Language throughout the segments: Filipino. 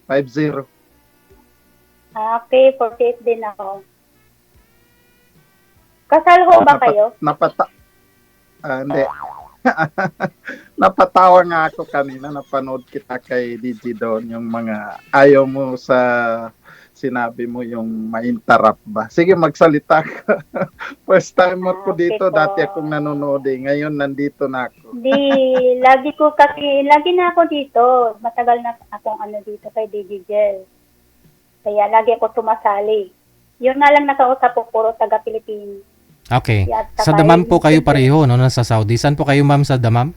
50. Okay, 48 din ako. Kasal ho ba kayo? Hindi. Napatawa nga ako kanina, napanood kita kay DJ doon, yung mga ayaw mo sa sinabi mo yung ma-interrupt ba. Sige, magsalita ka. First timer ko Okay dito, po. dati akong nanonood Ngayon, nandito na ako. Lagi na ako dito. Matagal na akong dito kay DJ Jel. Kaya lagi ako sumasali. Yun nga lang nakausap ko, puro taga-Pilipinas. Okay. Yeah, Sa saka Damam po yung- kayo pareho, no? Nasa Saudi. Saan po kayo, ma'am, sa Damam?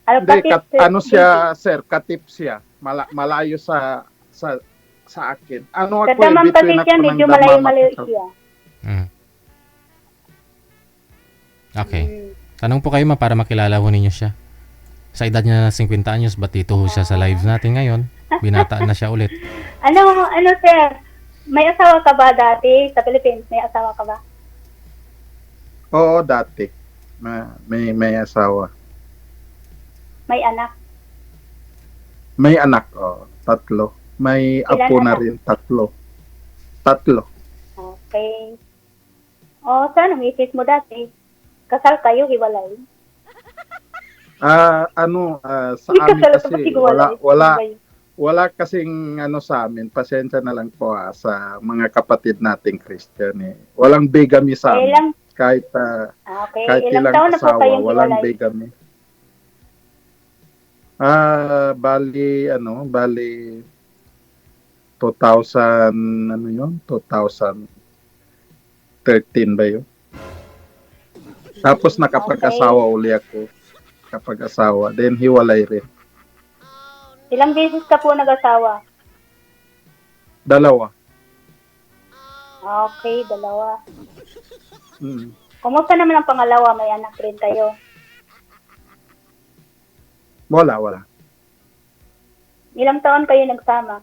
Hindi, siya, sir, katip siya. Malayo sa akin. Ano Sa ako Damam kasi between siya, ako ng medyo Damam malayo-malayo at- siya. Okay. Tanong po kayo, ma'am, para makilala ho ninyo siya. Sa edad niya na 50 anyos, ba't dito ho siya sa live natin ngayon? Binataan na siya ulit. Ano, sir? May asawa ka ba dati sa Philippines? May asawa ka ba? Oo, dati. May asawa. May anak? May anak, 3. May Ilan apo na anak? rin, 3. Okay. Saan ang misis mo dati? Kasal kayo, hiwalay? Sa May amin kasal kasi ka ba, hiwalay? wala kasing pasensya na lang po sa mga kapatid nating Christian Walang bigamy sa amin. Kahit Okay. kahit Ilang ilang taon na po asawa, kayong walang hiwalay? bigamy. Bali 2000 2013 ba yun? Tapos nakapag-asawa uli ako. Kapag-asawa, then hiwalay rin. Ilang beses ka po nag-asawa? 2. Okay, 2. Mm. Kumusta naman ang pangalawa? May anak rin kayo? Wala. Ilang taon kayo nagsama?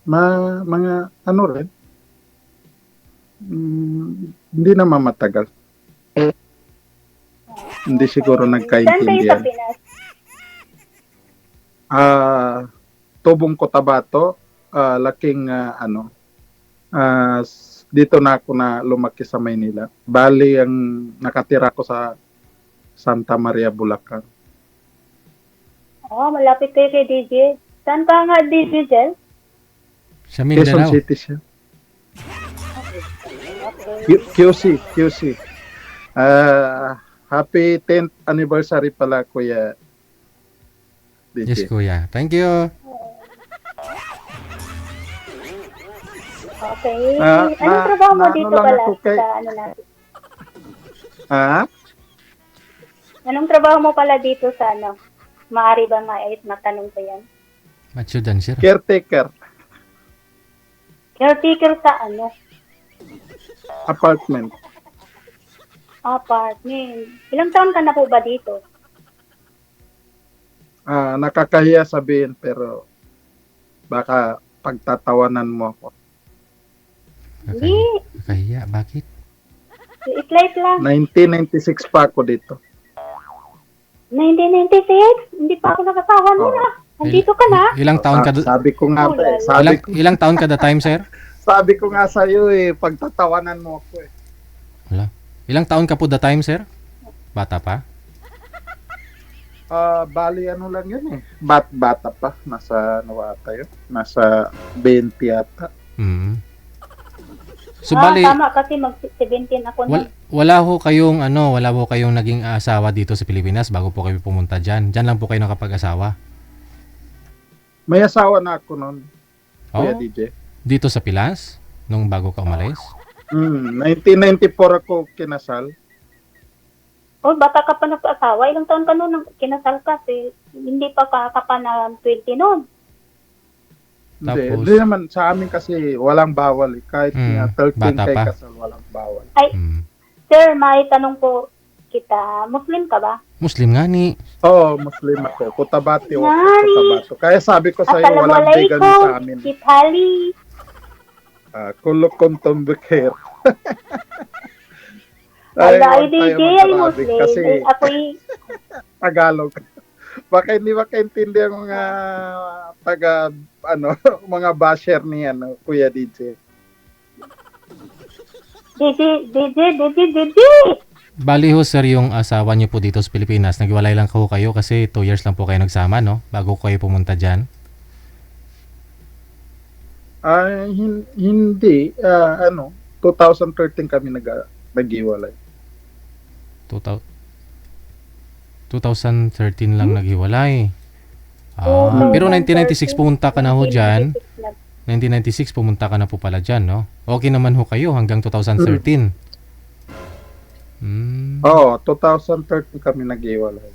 Mga rin. Hindi naman matagal. Hindi siguro Saan kayo sa nagkaintindihan. Pinas? Tubong Cotabato, laking dito na ako na lumaki sa Maynila. Bali, ang nakatira ko sa Santa Maria, Bulacan. Malapit kayo kay DJ. Saan ka nga, DJ Jel? Sa Quezon Mindanao. City siya. Okay. QC. Happy 10th anniversary pala, Kuya Yes, DJ. kuya. Thank you. Okay. Ah, Anong trabaho mo na- dito ano lang pala ako kay- sa natin? Anong trabaho mo pala dito sa Maaari ba matanong ko yan? Matsudan, sir. Caretaker, Caretaker sa apartment. apartment. Ilang taon ka na po ba dito? Nakakahiya sabihin pero baka pagtatawanan mo ako. Hindi. Kaya, bakit? Slight lang. 1996 pa ako dito. 1996? Hindi pa ako nakasawa mo Oo. na. Nandito ka na? Ilang taon ka Sabi ko nga, ilang taon ka the time, sir? sabi ko nga sa iyo pagtatawanan mo ako Wala. Ilang taon ka po the time, sir? Bata pa? Bali lang yun bata pa. Nasa ata yun? Nasa 20 ata. So, bali, Tama kasi mag-17 ako na. wala ho kayong naging asawa dito sa Pilipinas bago po kayo pumunta dyan. Dyan lang po kayo nakapag-asawa. May asawa na ako noon, Oh, Kuya DJ. dito sa Pilas? Nung bago ka umalis? 1994 ako kinasal. Bata ka pa nag-asawa. Ilang taon ka noon kinasal ka? Hindi pa ka pa na 20 noon. Tapos- Hindi naman sa amin kasi walang bawal kahit nga 13 bata kay pa. kasal walang bawal. Sir, may tanong po kita. Muslim ka ba? Muslim nga ni. Oo, Muslim ako. Cotabato ako. Nani? Cotabato. Kaya sabi ko sa iyo walang bigami sa Assalamualaikum. amin. Kithali. Kulok kontom bekir. Ala, huwag tayo DJ ay mag-Arabic Muslim. kasi Eh, ako'y, Tagalog. Baka hindi makaintindihan ang mga taga, ano, mga basher ni, ano, Kuya DJ. DJ. Bali ho sir, yung asawa niyo po dito sa Pilipinas, naghiwalay lang ho kayo kasi 2 years lang po kayo nagsama, no? Bago kayo pumunta dyan. Hindi, ano, 2013 kami nag-iwalay. 2000 2013 lang naghiwalay. Oo, Pero 1996 pumunta ka na ho dyan. 1996 1996 pumunta ka na po pala dyan, no? Okay naman ho kayo hanggang 2013. Oo, 2013 kami nag-iwalay.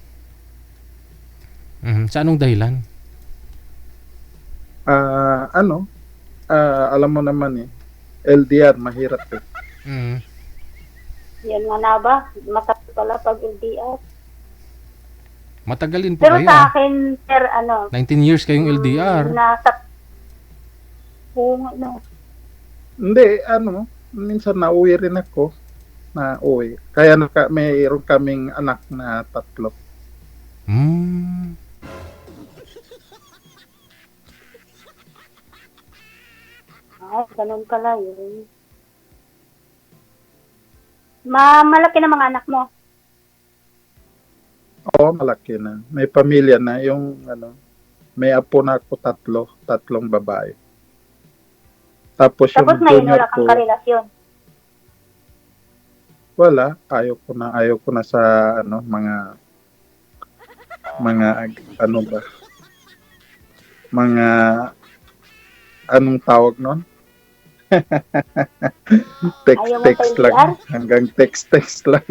Sa anong dahilan? Ano, alam mo naman LDR, mahirap eh. Mm. Yan nga na ba? Masakit pala pag LDR. Matagalin po Pero kayo. sa akin, sir, 19 years kayong LDR. nasa, ano, Hindi, ano, minsan nauwi rin ako. Nauwi. Kaya mayroon kaming anak na 3. Hmm. ganun pala yun. Malaki na mga anak mo. Oo, malaki na. May pamilya na. Yung, ano, may apo na ako 3 babae. Tapos yung Tapos ngayon junior wala ko, kang karelasyon. wala. Ayaw ko na sa, ano, mga, ano ba? Mga, anong tawag nun? Ayaw mo Text sa lang. LDR? Hanggang text lang.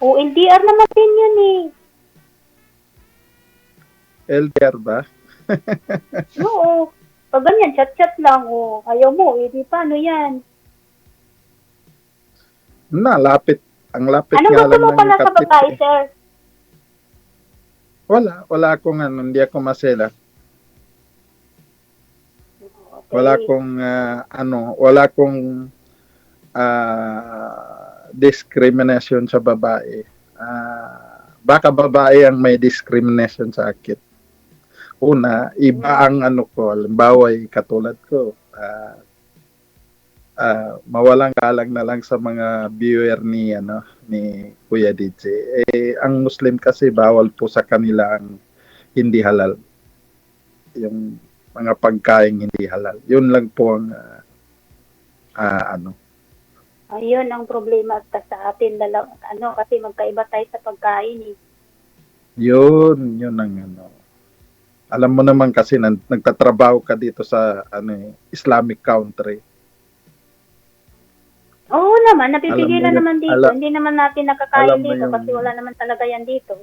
O, LDR naman din yun eh. LDR ba? Oo. Pag ganyan, chat-chat lang. O, ayaw mo, di paano yan? Ang lapit Anong nga gusto lang mo ng pala sa kapit babae, eh. sir? Wala akong ano, hindi ako masela. Okay. Wala akong discrimination sa babae. Baka babae ang may discrimination sa akin. Una, iba ang ano ko, halimbawa katulad ko, mawalang galang na lang sa mga viewer ni Kuya DJ. Ang Muslim kasi bawal po sa kanila ang hindi halal. Yung mga pagkain hindi halal. Yun lang po ang Ayun ang problema sa atin kasi magkaiba tayo sa pagkain eh. yun ang ano. Alam mo naman kasi nagtatrabaho ka dito sa Islamic country. Oo naman, napipigilan naman dito. Hindi naman natin nakakain alam mo dito yung- kasi wala naman talaga yan dito.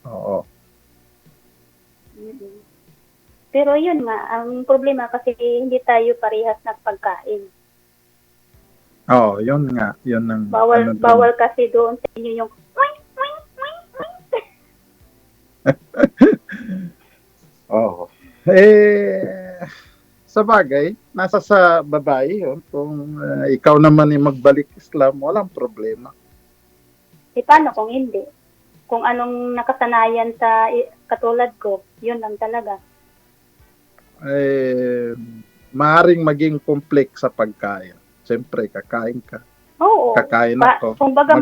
Oo. Mm-mm. Pero yun nga, ang problema kasi hindi tayo parehas ng pagkain. Oo, yun nga. Yun ang Bawal dun. bawal kasi doon sa inyo yung wing, wing, wing, wing. Oo. Sa bagay, nasa sa babae yun. Kung ikaw naman magbalik Islam, walang problema. Paano kung hindi? Kung anong nakasanayan sa katulad ko, yun lang talaga. Maaring maging complex sa pagkain. Siyempre, kakain ka. Oo. Kakain ako. Kung baga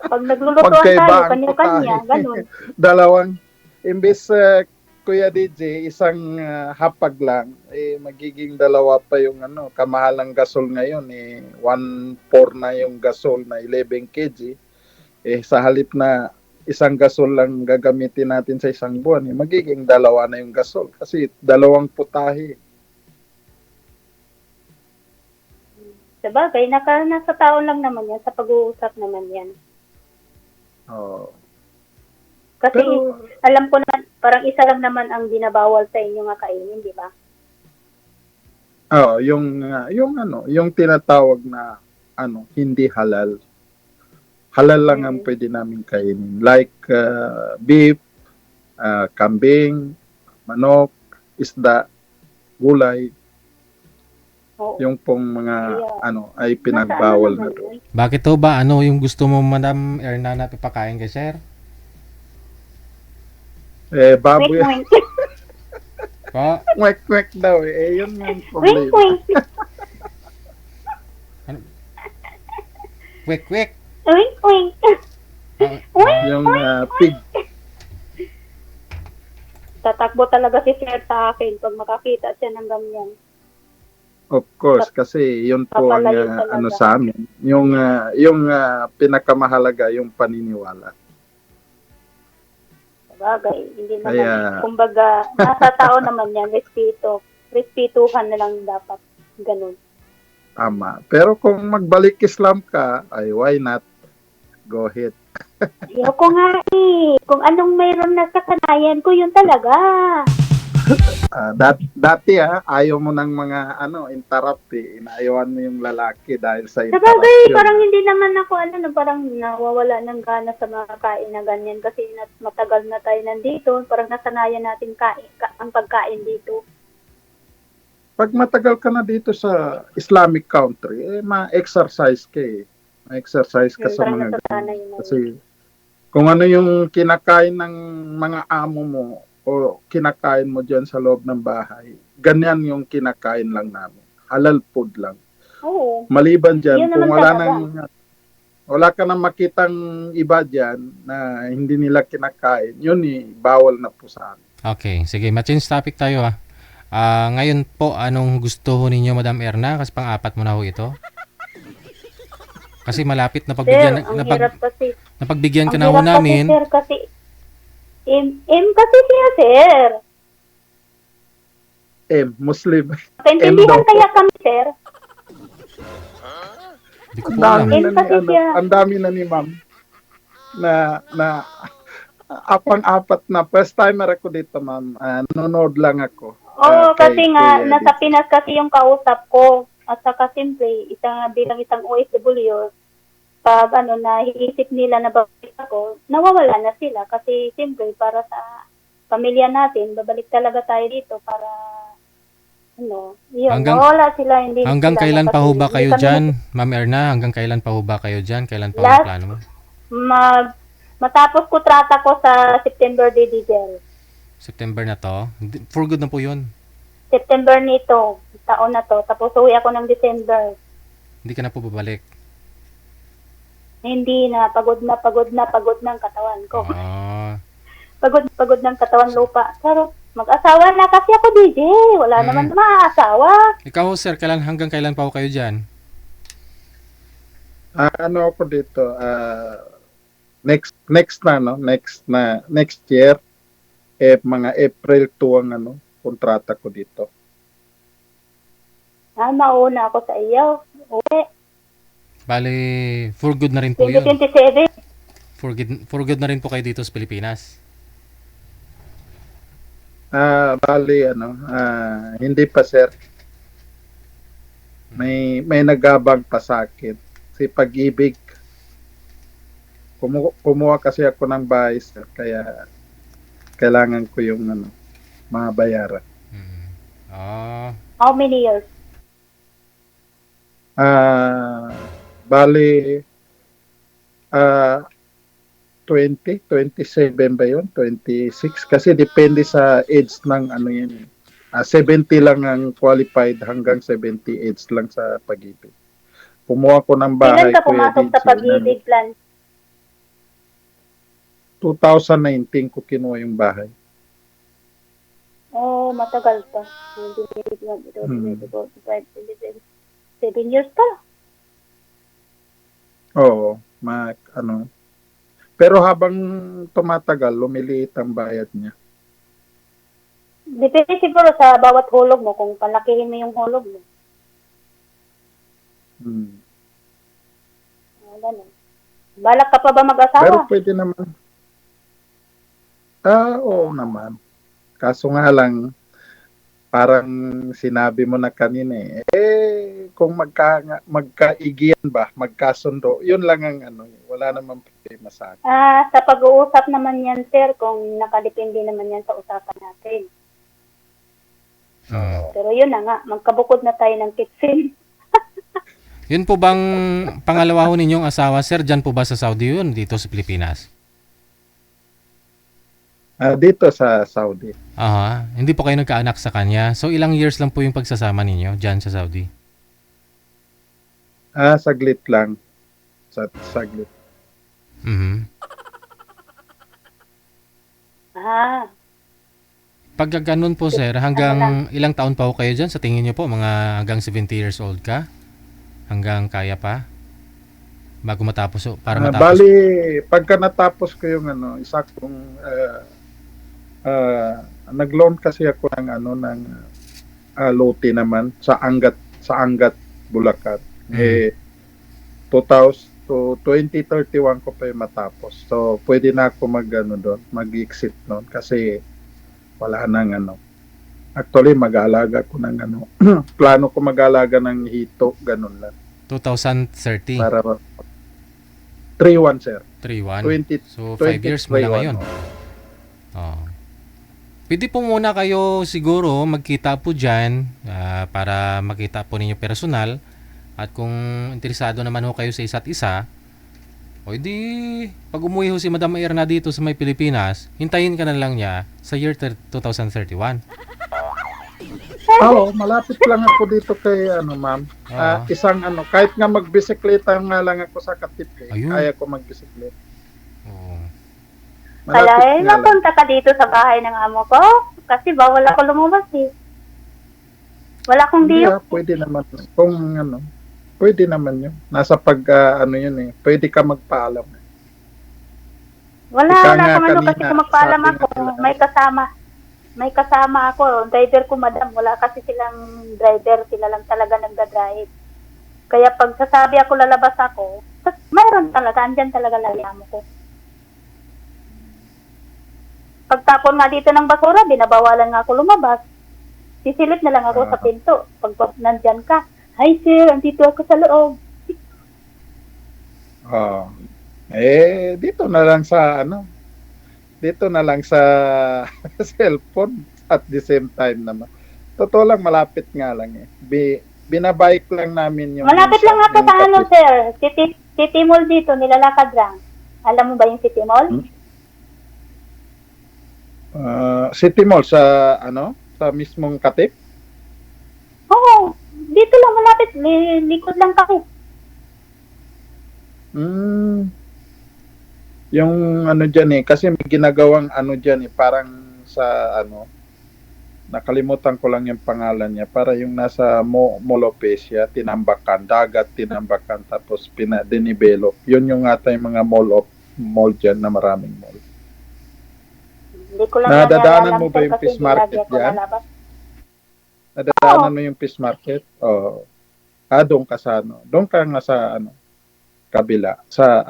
pag naglulutuan magkaiba tayo, ang kanya-kanya, putahe. ganun. Dalawang, imbis Kuya DJ, isang hapag lang, magiging dalawa pa yung kamahal ng gasol ngayon, 1.4 na yung gasol na 11 kg. Sa halip na isang gasol lang gagamitin natin sa isang buwan, magiging dalawa na yung gasol kasi dalawang putahe. Sabagay, nasa tao lang naman yan, sa pag-uusap naman yan. Oh. Kasi Pero, alam ko na, parang isa lang naman ang dinabawal sa inyo nga kainin, di ba? yung tinatawag na hindi halal. Halal lang ang pwede namin kainin. Like beef, kambing, manok, isda, gulay. Oo. Yung pong mga Yeah. ay Nasa pinagbawal na naman doon. yun? Bakit to ba? Ano yung gusto mo, Madam Erna, na pipakain kay sir? Eh, Wink, baboy, wink. Po? kwek-kwek daw eh. Yun yung Wink, problema. wink. Ano? Quick, quick! Wink, wink. Ah, Wink, Yung wink, pig. wink. Tatakbo talaga si Sir sa akin pag makakita siya ng ganyan. Of course, kasi yun po ang Papalayo talaga. sa amin. Yung pinakamahalaga, yung paniniwala. Sabagay, hindi naman, Kaya- kumbaga, nasa tao naman yan, respeto. Respetuhan na lang dapat. Ganun. Tama. Pero kung magbalik Islam ka, ay why not? Go ahead. Ayoko nga eh. Kung anong mayroon na sa kanayan ko, yun talaga. Dati ayaw mo ng mga interrupt eh. Inaayawan mo yung lalaki dahil sa Sabagay, interruption. parang hindi naman ako, parang nawawala ng gana sa mga kain na ganyan kasi matagal na tayo nandito. Parang nasanayan natin ang pagkain dito. Pag matagal ka na dito sa Islamic country, ma-exercise ka eh. Ma-exercise ka sa Parang mga nasasanay ganun. na. Kasi kung ano yung kinakain ng mga amo mo o kinakain mo dyan sa loob ng bahay, ganyan yung kinakain lang namin. Halal food lang. Oo. Maliban dyan, Yun kung naman talaga. wala ka nang makitang iba dyan na hindi nila kinakain, yun bawal na po sa amin. okay, sige. Ma-change topic tayo ha. Ngayon po, anong gusto ho ninyo, Madam Erna? Kasi pang-apat mo na ho ito. Kasi malapit na Sir, pagbigyan, ang hirap kasi. napagbigyan ka Ang na ho hirap namin. kasi, sir, kasi M kasi siya, sir. Muslim. Paintindihan daw po. kaya kami, sir. Hindi ko Ang po dami alam. na ni, Kasi siya. ang dami na ni ma'am na apang-apat na. First timer ako dito, ma'am. Nanonood lang ako. Oo, Kay kasi nga, Kuya nasa dito. Pinas kasi yung kausap ko. At saka simple, bilang isang OFW, pag nahiisip nila na babalik ako, nawawala na sila. Kasi simple, para sa pamilya natin, babalik talaga tayo dito para, yun, nawawala sila. Hindi Hanggang sila kailan pa ho ba hindi kayo kami dyan, Ma'am Erna? Hanggang kailan pa ho ba kayo dyan? Kailan pa ho Last- ang plano mo? matapos ko trata ko sa September Digel. September na to? For good na po yun. September nito, taon na to. Tapos uwi ako ng December. Hindi ka na po babalik. Hindi na, pagod na ang katawan ko. Ah, Pagod ng katawan lupa. Pero mag-asawa na kasi ako, DJ. Wala naman maasawa. ikaw ho, sir, hanggang kailan pa ho kayo dyan? Ako dito, next year, mga April 2 ang kontrata ko dito. Mauna ako sa iyo. Uwi. Bali, for good na rin po yun. 2027. For good na rin po kayo dito sa Pilipinas. Bali, hindi pa sir. May nagabang pa sa akin. Si Pag-ibig. Kumuha kasi ako ng bahay sir. Kaya kailangan ko yung mga bayaran. How many years? Bali, 27 ba yun? 26? Kasi depende sa age ng yan. 70 lang ang qualified hanggang 70 age lang sa Pag-ibig. Kumuha ko ng bahay. Kailan ka pumasok sa Pag-ibig plan? 2019 ko kinuha yung bahay. Oh, matagal pa. 7 years pa. Oo. Pero habang tumatagal, lumiliit ang bayad niya. Depende siguro sa bawat hulog mo kung palakihin mo yung hulog mo. Ganun. Balak ka pa ba mag-asawa? Pero pwede naman. Oo naman. Kaso nga lang, parang sinabi mo na kanina kung magkaigiyan ba, magkasundo, yun lang ang wala namang problema sa akin. Sa pag-uusap naman yan, sir, kung nakadepende naman yan sa usapan natin. Pero yun na nga, magkabukod na tayo ng kitchen. Yun po bang pangalawa ho ninyong asawa, sir? Diyan po ba sa Saudi yun? Dito sa Pilipinas? Dito sa Saudi. Aha. Hindi po kayo nagkaanak sa kanya. So, ilang years lang po yung pagsasama ninyo diyan sa Saudi? Saglit lang. Saglit. Mhm. Ah, Pag ganun po, sir, hanggang ilang taon pa ho kayo dyan? Sa tingin niyo po, mga hanggang 70 years old ka? Hanggang kaya pa? Bago matapos, para matapos. Bali, pagka natapos ko yung isa kong nag-loan kasi ako ng ng lote naman sa Angat Bulacan. Mm. 2031 ko pa yung matapos. So pwede na ako doon, mag-exit noon kasi wala nang Actually, mag-aalaga ko ng plano ko mag-aalaga ng hito, ganun lang. 2030. Para 3-1, sir. 3-1. 20, So, 5 years mo na 2031. ngayon. Oh. Pwede po muna kayo siguro magkita po dyan para makita po ninyo personal. At kung interesado naman ho kayo sa isa't isa, o di, pag umuwi ho si Madam Erna dito sa may Pilipinas, hintayin ka na lang niya sa year 2031. Oo, malapit lang ako dito kay ma'am. Oo. Isang kahit nga magbisikleta nga lang ako sa Katipe. Ayun. Kaya ko magbisikleta. Oo. kaya Malapit nga lang. mapunta ka dito sa bahay ng amo ko. Kasi bawal ako lumabas eh. Wala akong Hindi, diyo. pwede naman. Kung pwede naman yun. Nasa yun eh. Pwede ka magpaalam. Wala Ika na nga kamano kasi kanina, kung magpaalam sabi ako, nga nila. may kasama ako. Driver ko, madam. Wala kasi silang driver. Sila lang talaga nagdadrive. Kaya pag sasabi ako lalabas ako, mayroon talaga. Andyan talaga lalamo ko. Pagtapon nga dito ng basura, binabawalan nga ako lumabas. Sisilip na lang ako sa pinto. Pag nandyan ka, hi sir, andito ako sa loob. Dito na lang sa dito na lang sa cellphone at the same time naman. Totoo lang, malapit nga lang eh. Binabike lang namin yung... Malapit lang ako yung sa Katipe. sir. City Mall dito, nilalakad lang. Alam mo ba yung City Mall? City Mall sa sa mismong Katip. Oo, dito lang malapit. Likod lang kami. Yung dyan eh, kasi may ginagawang dyan eh, parang sa nakalimutan ko lang yung pangalan niya, para yung nasa Molopecia, tinambakan, dagat tinambakan, tapos dinibelo. Yun yung ata yung mga mall dyan na maraming mall. Hindi ko lang Nadadaanan alam, mo ba sir, yung kasi fish hindi market lagi ako dyan? lalabas. Nadadaanan mo yung fish market? Oo. Doon ka sa doon ka nga sa kabila, sa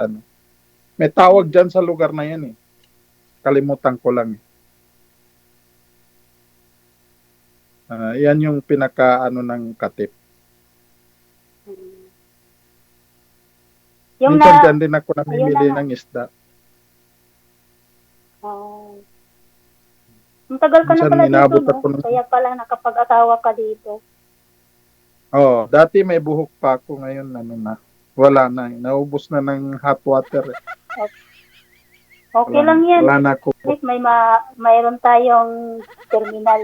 may tawag dyan sa lugar na yan eh. Kalimutan ko lang. Yan yung pinaka ng Katip. Yung Minsan na, dyan din ako namimili ayun na. ng isda. Ang tagal ka na Minsan pala dito, inabot no? ako ng... Kaya pala nakapag-asawa ka dito. Dati may buhok pa ako, ngayon wala na. Naubos na ng hot water. Okay lang yan. Wala na ako. At least mayroon tayong terminal.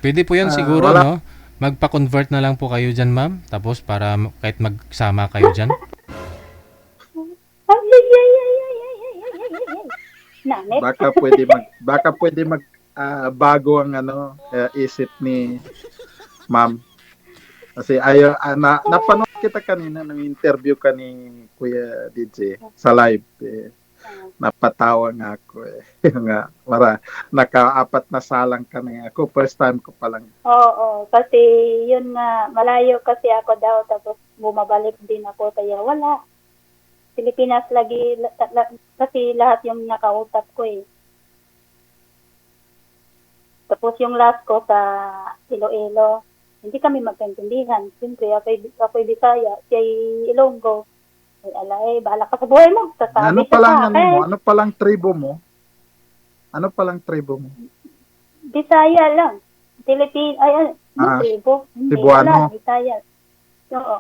Pwede po yan siguro, wala. no? Magpa-convert na lang po kayo dyan, ma'am. Tapos para kahit magsama kayo dyan. Nanit. Baka pwede mag bago ang isip ni ma'am. Kasi napanood kita kanina ng interview ka ni Kuya DJ sa live. Napatawa nga ako eh. Naka-4 na salang ka na ako. First time ko pa lang. Oo, kasi yun nga, malayo kasi ako daw, tapos bumabalik din ako, kaya wala. Pilipinas lagi, kasi lahat yung nakausap ko eh. Tapos yung last ko sa Iloilo, hindi kami magkaintindihan. Siyempre, ako'y Bisaya, siya'y Ilonggo. Ay, alay, bahala ka sa buhay mo. Sasabi Ano palang tribo mo? Ano palang tribo mo? Bisaya lang. Ay, Ah, tribo. Hindi, Cebuano. wala. Bisaya. Oo.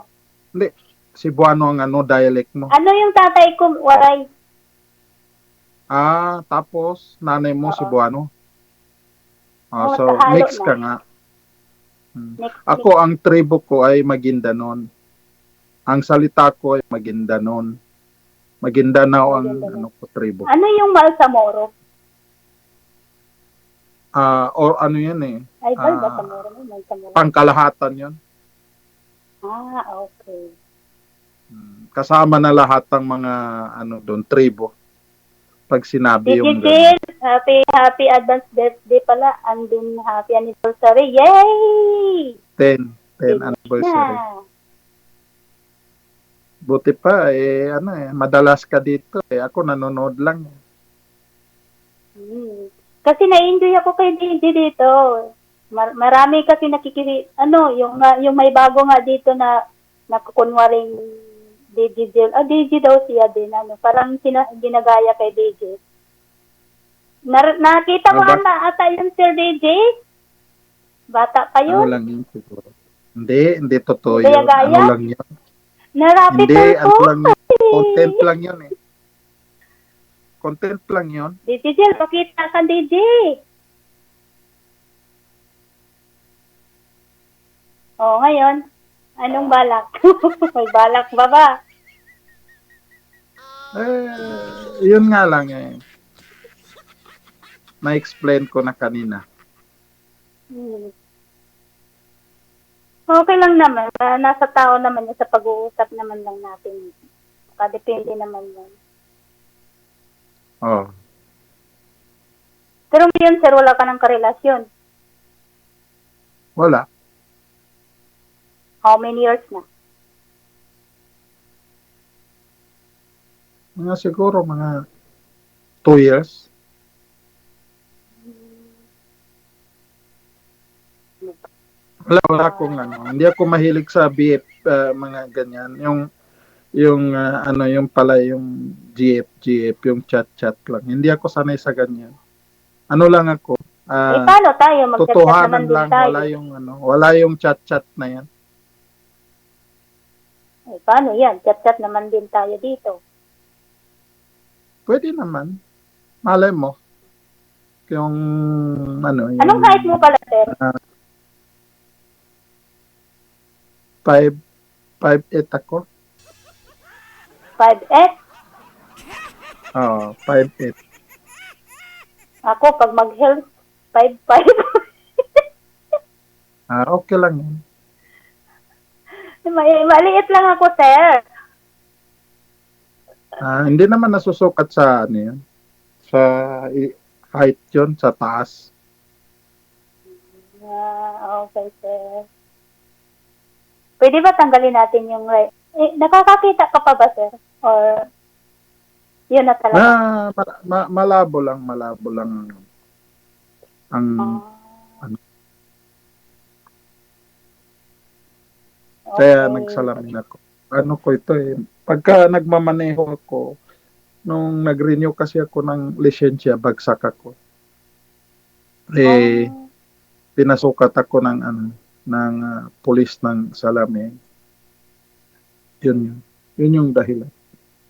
Hindi, Cebuano ang dialect mo. Ano yung tatay ko, waray? Tapos nanay mo Oo. Cebuano. Oo, So halo mix na. ka nga. Next, Ako, ang tribo ko ay Maguindanon. Ang salita ko ay Maguindanon. Maguindanao ang Maguindanao. tribo. ano yung Malsamoro? Or ano yan eh. Ay, Malsamoro. Malsamoro. Pangkalahatan yun. Okay. Kasama na lahat ng mga doon, tribo. Pag sinabi yung Jill, happy advance birthday pala. Andun, happy anniversary. Yay! 10 Finish anniversary. na. Buti pa madalas ka dito eh. Ako nanonood lang. Kasi na-enjoy ako kay DJ dito. Marami kasi yung may bago nga dito na nakukunwaring DJ Jill. DJ daw siya din. Parang ginagaya kay DJ. Nakita mo ata yung Sir DJ? Bata pa Ano yun? lang yun siguro. Hindi totoo yun. Gaya-gaya? Ano lang yun. Narapit Hindi, ko. lang yun. Content lang yun eh. Content lang yun. DJ Jill, pakita ka DJ. Ngayon, anong balak? May balak ba? Yun nga lang eh. Na-explain ko na kanina. Okay lang naman. Nasa tao naman yun, sa pag-uusap naman lang natin. Depende naman yun. Oh. Pero ngayon, sir, wala ka ng karelasyon. Wala. How many years na? Siguro mga 2 years. Wala akong hindi ako mahilig sa BF, mga ganyan. Yung GF, yung chat lang. Hindi ako sanay sa ganyan. Ano lang ako, paano tayo? Mag-chat naman totohanan din lang, tayo. wala yung chat na yan. Paano yan? Chat naman din tayo dito. Pwede naman. Malay mo. Yung Anong height mo pala, sir? 5'8" ako. 5'8"? Oo, 5'8". Ako, pag mag-health, 5'5". Okay lang yan. Maliit lang ako, sir. Hindi naman nasusukat sa yun. Sa height yun, sa taas. Okay, sir. Pwede ba tanggalin natin yung nakakakita ka pa ba, sir? Or yun na talaga? Malabo lang ang kaya nagsalamin ako. Ano ko ito eh. Pagka nagmamaneho ako, nung nag-renew kasi ako ng lisensya, bagsak ako. Pinasukat ako ng pulis ng salamin. Yun yung dahilan.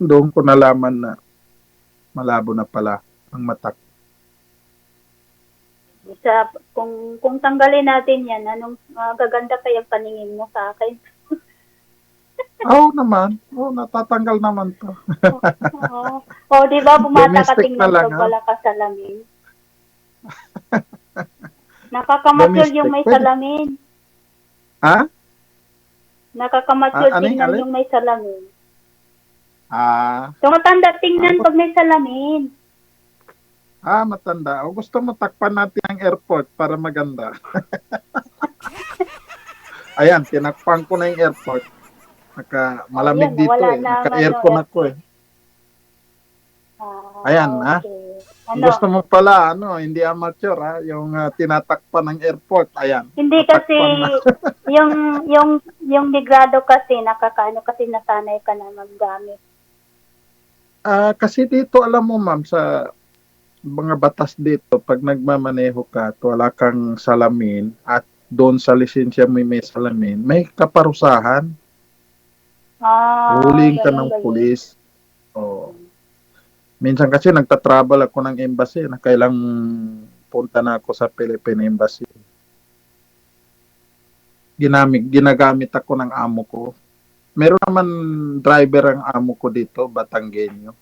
Doon ko nalaman na malabo na pala ang mata. Kung tanggalin natin yan, anong gaganda kayang paningin mo sa akin? Oo naman. Natatanggal naman to. Di ba bumata ka Domestic na tingnan lang, pag wala ka salamin? Nakakamature yung may salamin. Ha? Nakakamature tingnan alin? yung may salamin. Tumatanda tingnan pag may salamin. Matanda. O gusto mo takpan natin ang airport para maganda. Ayan, tinakpan ko na yung airport. Malamig dito eh. Naka-aircon ako eh. Ayan, okay. Gusto mo pala, hindi amateur yung tinatakpan ng airport. Ayan. Hindi kasi, yung degrado kasi, kasi nasanay ka na maggamit. Kasi dito, alam mo ma'am, sa mga batas dito, pag nagmamaneho ka at wala kang salamin at doon sa lisensya mo may salamin, may kaparusahan. Huhulihin ka Ganun ng ba yun? pulis. O, minsan kasi nagtatravel ako ng embassy na kailang punta na ako sa Philippine Embassy. Ginagamit ako ng amo ko. Meron naman driver ang amo ko dito, Batanggenyo.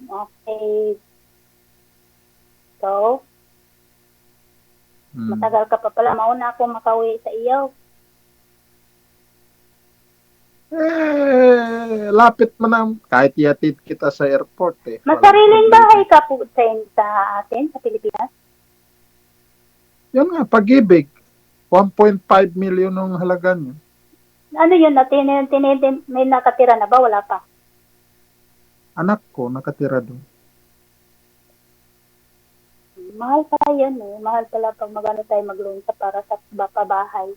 Okay. So, Hmm. matagal ka pa pala. Mauna ako makauwi sa iyo. Lapit mo na. Kahit iatid kita sa airport eh. Masariling bahay ka po sa atin, sa Pilipinas? Yun nga, Pag-ibig. 1.5 million ang halaga niya. Ano yun? May nakatira na ba? Wala pa. Anak ko, nakatira doon. Mahal pala yan eh. Mahal pala pag magano tayo mag-loan sa para sa pabahay.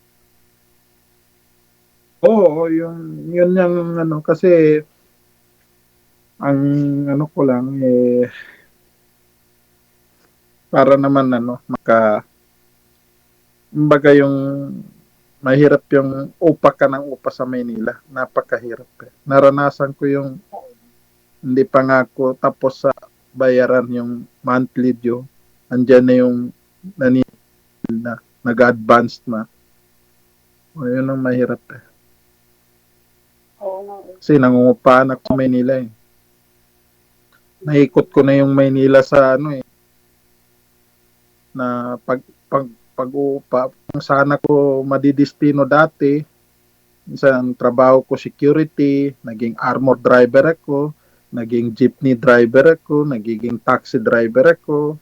Oo, yun yung ano, kasi ang ano ko lang eh, para naman ano, kumbaga yung mahirap yung upa ka ng upa sa Maynila. Napakahirap eh. Naranasan ko yung hindi pa nga ako tapos sa bayaran yung monthly due. Andyan na yung nag-advanced na. O, yun ang mahirap eh. Oo nga eh. Kasi nangungupahan ako sa Maynila eh. Naikot ko na yung Maynila sa ano eh. Na pag-uupa. Kung sana ko madidistino dati, isang trabaho ko security, naging armor driver ako, naging jeepney driver ako, nagiging taxi driver ako.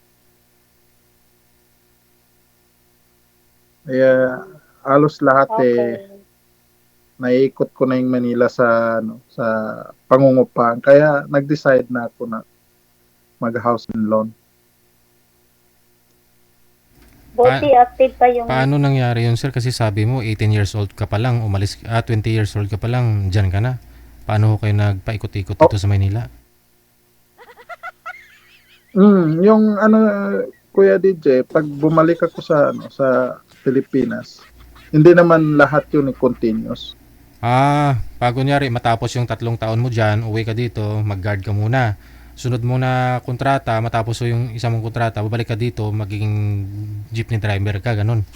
Kaya halos lahat Okay. naiikot ko na yung Manila sa sa pangungupahan. Kaya nag-decide na ako na mag-house and loan. Buti active pa yung... Paano nangyari yun, sir? Kasi sabi mo, 18 years old ka pa lang, 20 years old ka pa lang, dyan ka na. Paano ho kayo nagpaikot-ikot dito sa Maynila? Yung ano, Kuya DJ, pag bumalik ako sa Pilipinas, hindi naman lahat yun continuous. Pag kunyari, matapos yung 3 taon mo dyan, uwi ka dito, mag-guard ka muna. Sunod mo na kontrata, matapos yung isang mong kontrata, babalik ka dito, magiging jeepney driver ka, ganun.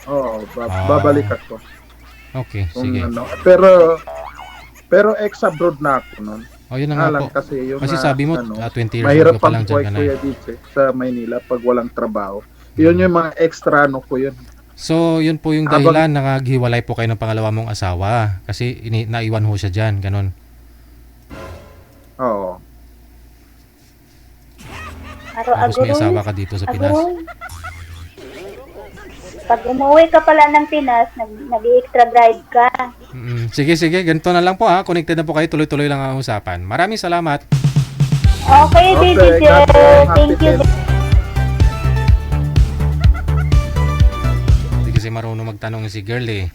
Oo, babalik ako. Okay, Kung sige. ano. Pero ex-abroad na ako nun. Yun na nga Alam po. kasi yung Kasi sabi mo, 20 years mahirap old ka pa lang ang dyan buhay ka na. Kuya DJ sa Maynila pag walang trabaho. Yun yung mga extra ano ko yun. So, yun po yung dahilan na naghiwalay po kayo ng pangalawa mong asawa. Kasi naiwan ho siya dyan, ganun. Oo. Tapos may asawa ka dito sa Pinas. Pag umuwi ka pala ng Pinas, nag-extra drive ka. Sige, ganito na lang po ha. Connected na po kayo, tuloy-tuloy lang ang usapan. Maraming salamat. Okay, DJ. God bless. Thank you. Hindi kasi marunong magtanong si girl eh.